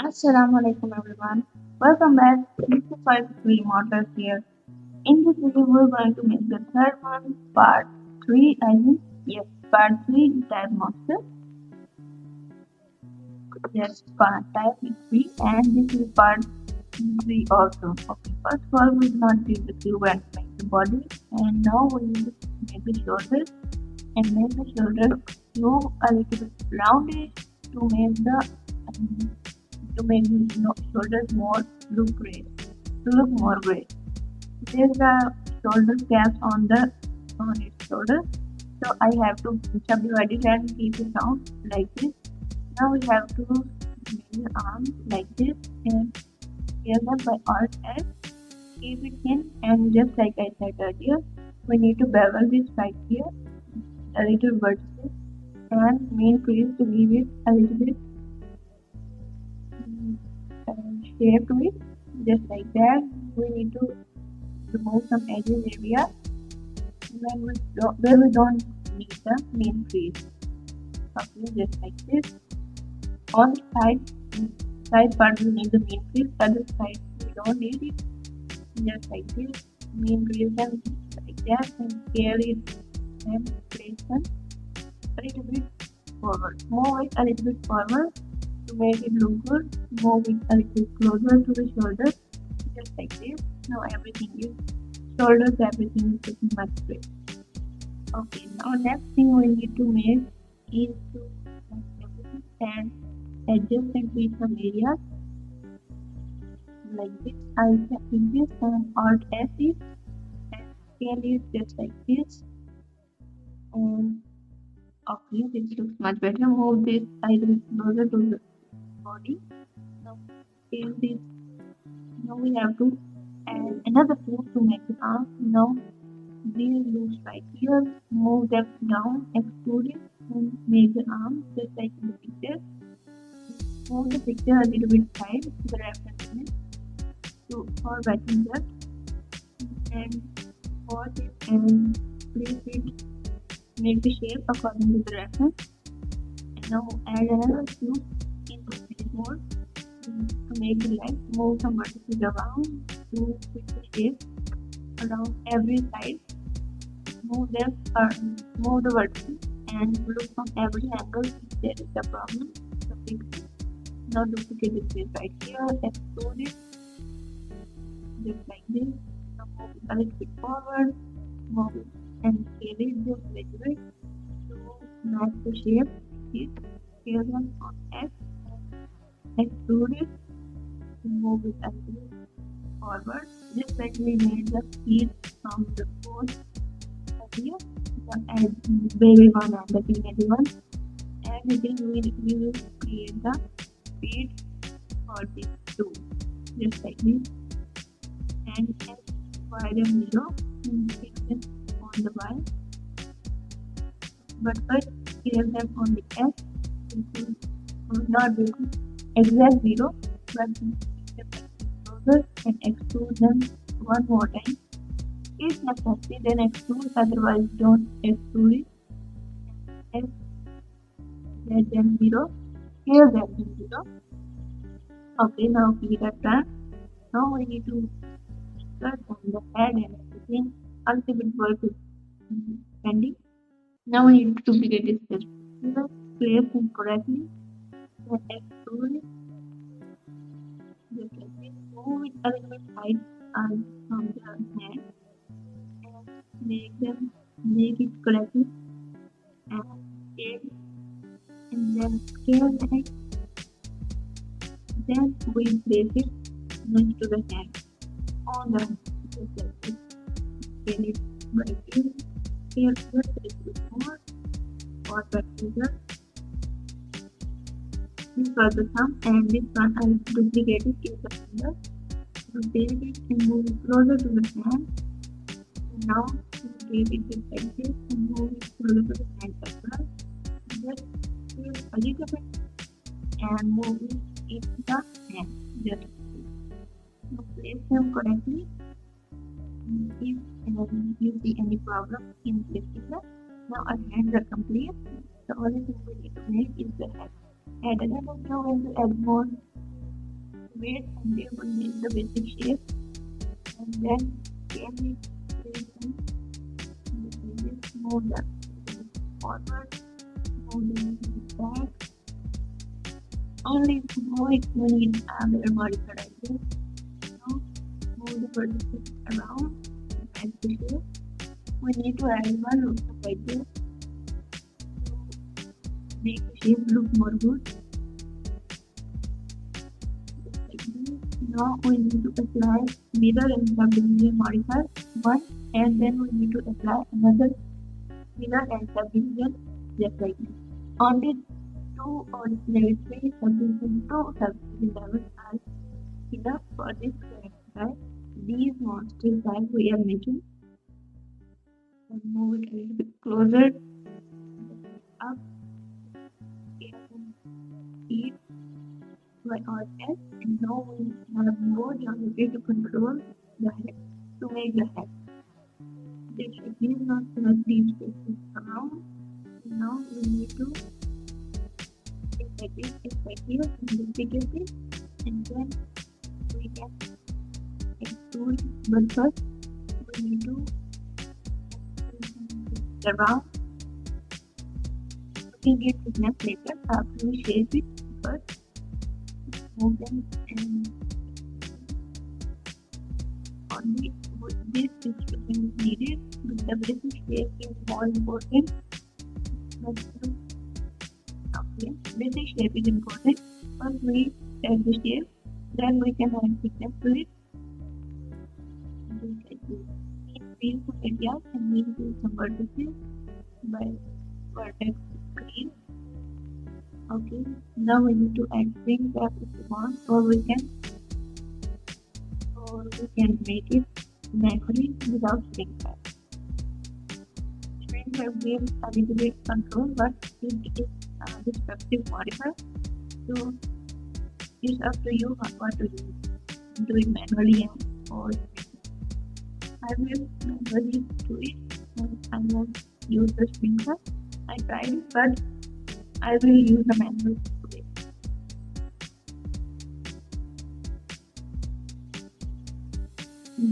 Assalamualaikum everyone. Welcome back. This is 5 Models here. In this video, we're going to make the third one, part 3. I think, yes, part 3 type monster. Yes, part type is 3, and this is part 3 also. Okay, first of all, we will not do the cube and make the body, and now we need to make the shoulders and make the shoulders move a little bit rounded to make the shoulders more look great. To look more great. There's the shoulder caps on its shoulder. So I have to subdivide it and keep it down like this. Now we have to make the arms like this and scale them by Alt S. Keep it in, and just like I said earlier, we need to bevel this right here, a little vertices, and main crease to give it a little bit shape to it, just like that. We need to remove some edges area where we don't need the main crease. Okay, just like this. On the side part we need the main crease, other side we don't need it. Just like this, main crease them like that, and scale it and place them a little bit forward. Move it a little bit forward to make it look good. Move it a little closer to the shoulder, just like this. Now everything is shoulders, everything is looking much great. Okay, now next thing we need to make is to and adjust and tweak some areas like this. I can this and Alt S it and scale it just like this. And okay, this looks much better. Move this a little closer to the body. Now scale this. Now we have to add another tool to make the arms. Now these loops right here, move them down, extrude it, and make the arms just like in the picture. Move the picture a little bit side to the reference image to for writing that, and pause it and place it, make the shape according to the reference. And now add another tool in the edit mode to make the leg. Move some vertices around to fit the shape around every side. Move them or move the vertices and look from every angle if there is a problem. So fix it. Now duplicate this space right here, extrude it just like this. Now move it a little bit forward, move it and scale it just a little bit to match the shape. Here, scale them on X and extrude it to move it a little bit forward, just like we made the feet from the post here, the baby one and the teenage one. And again we will create the feet for these two, just like this. And Y them 0 and scale them on the Y, but first scale them on the X. Not exact 0, but closer and extrude them one more time. If necessary, then extrude, otherwise don't extrude it. X, Z then 0, here Z then 0. Okay, now we are done. Now we need to cut on the head and everything. A little bit work is pending. Now we need to duplicate this step. Place them correctly. Then extrude it. Just like this. Move it a little bit height from the hand. Make it correctly and scale, and then scale it. Then we place it next to the hand on the scale it by here, scale just a little bit more for the result. This was the thumb, and this one I will duplicate it in the finger. Rotate it and move it closer to the hand. Now rotate it just like this and move it closer to the hand as well. Just scale a little bit and move it into the hand. Just now place them correctly. If you see any problem in placing them, now our hands are complete. The only thing we need to make is the head. Add another now and add more wait until we get the basic shape, and then scale it, place them, move them forward, move them back. Only we need other modifier ideas. Now move the vertices around and the shape. We need to add one loop right there to make the shape look more good. Now we need to apply mirror and subdivision modifier 1, and then we need to apply another mirror and subdivision just like this. Only 2 or maybe 3 subdivision, 2 subdivision levels are enough for this character. These monsters that we are making. And move it a little bit closer up and eat by our head, and now we have more geometry to control the head, to make the head. This is not select these spaces around. Now we need to effect here and duplicate it, and then we can extrude, but first we need to around. We can get thickness later after we shape it. First move them, and only this instruction is needed. The basic shape is more important. But okay, basic shape is important. Once we set the shape, then we can add thickness to it. Just like this. Increase the areas and we do some vertices by vertex crease. Okay, now we need to add string wrap if we want, or we can make it manually without string wrap. String wrap gives a little bit control, but it is a destructive modifier. So it's up to you what to do. Do it manually or I will manually do it, and I won't use the string wrap. I tried it, but I will use the manual today.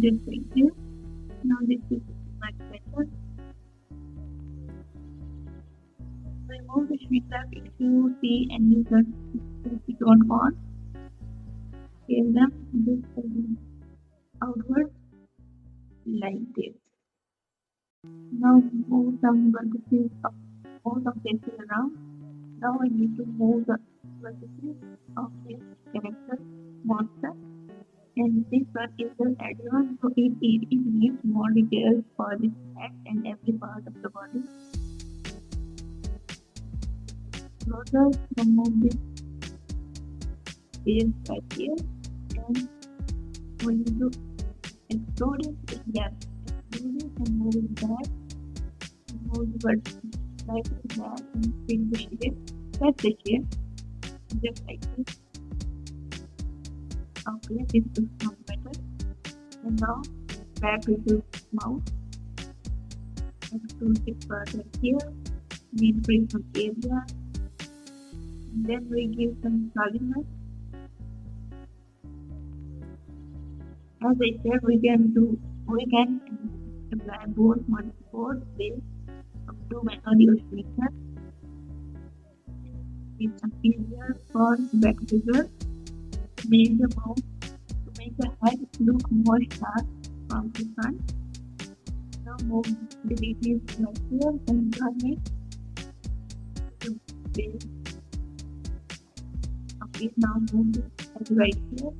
Just like this. Now this is much better. Remove the shrink wrap if you see any that you don't want. Scale them this outward like this. Now move some vertices up, move some faces around. Now I need to move the vertices of this character monster, and this one is the added one, so it gives more details for this head and every part of the body. Closer, remove this face right here, and we need to extrude it, yes, extrude it and move it back, move the vertices like that, and fill the shape, set the shape, just like this. Okay, this looks much better. And now back to the mouth. Extrude this part right here. We bring some area. Then we give some solidness. As I said, we can apply both ways to manually or sweetener. Give some area for back figure. Make the mouth, to make the head look more sharp from the front. Now move the details right here and turn it to base. Okay, now move this head right here.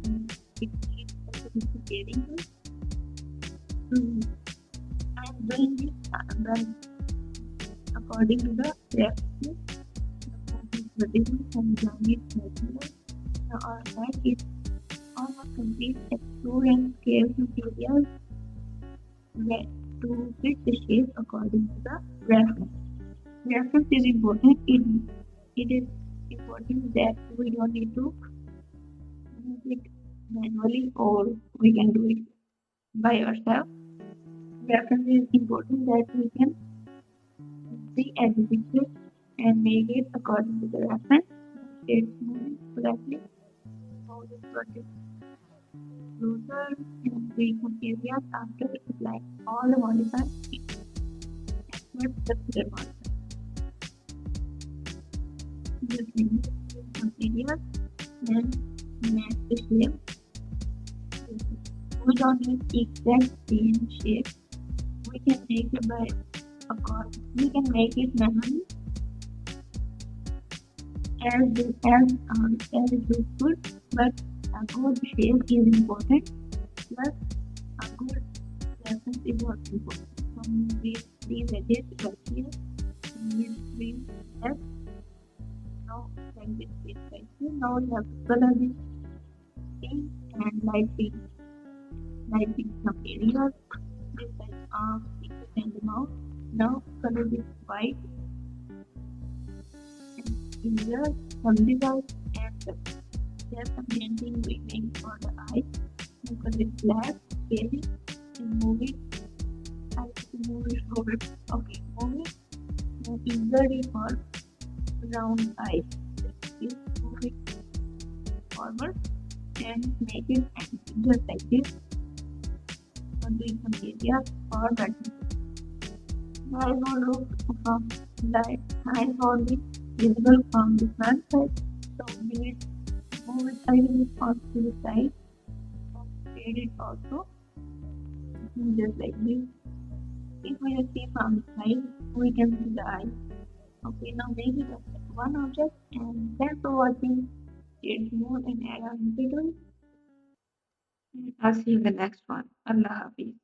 And it keeps getting it. I'm doing this according to the recipe. The difference and join it right here. Now our head is almost complete. Extrude and scale some areas to fit the shape according to the reference. Reference is important. It is important that we don't need to make it manually, or we can do it by ourselves. Reference is important that we can see every picture and make it according to the reference. It's moving correctly. move this project closer and create some areas after applying all the modifiers. Let's consider one. Just remove some areas, then match the shape. We don't need exact same shape. We can make it by we can make it manually as it looks good, but a good shape is important. Plus, a good reference is also important. So these edges right here, these three steps. Now, like this is right here. Now we have to color this pink and light pink some areas. This is arm, and the mouth. Now color this white and here some design and there's some painting we make for the eyes. You color it black, scale it, and move it. I have to move it over. Okay, move it. Now insert it for round eyes. Just move it forward and make it just like this. Doing some areas for that. Now I will look from that I want it visible from the front side. So we need to move it a little bit on to the side and shade it also just like this. If we see from the side, we can see the eye. Okay, now make it one object and thanks for watching. Shade more and add on details. I'll see you in the next one. Allah Hafiz.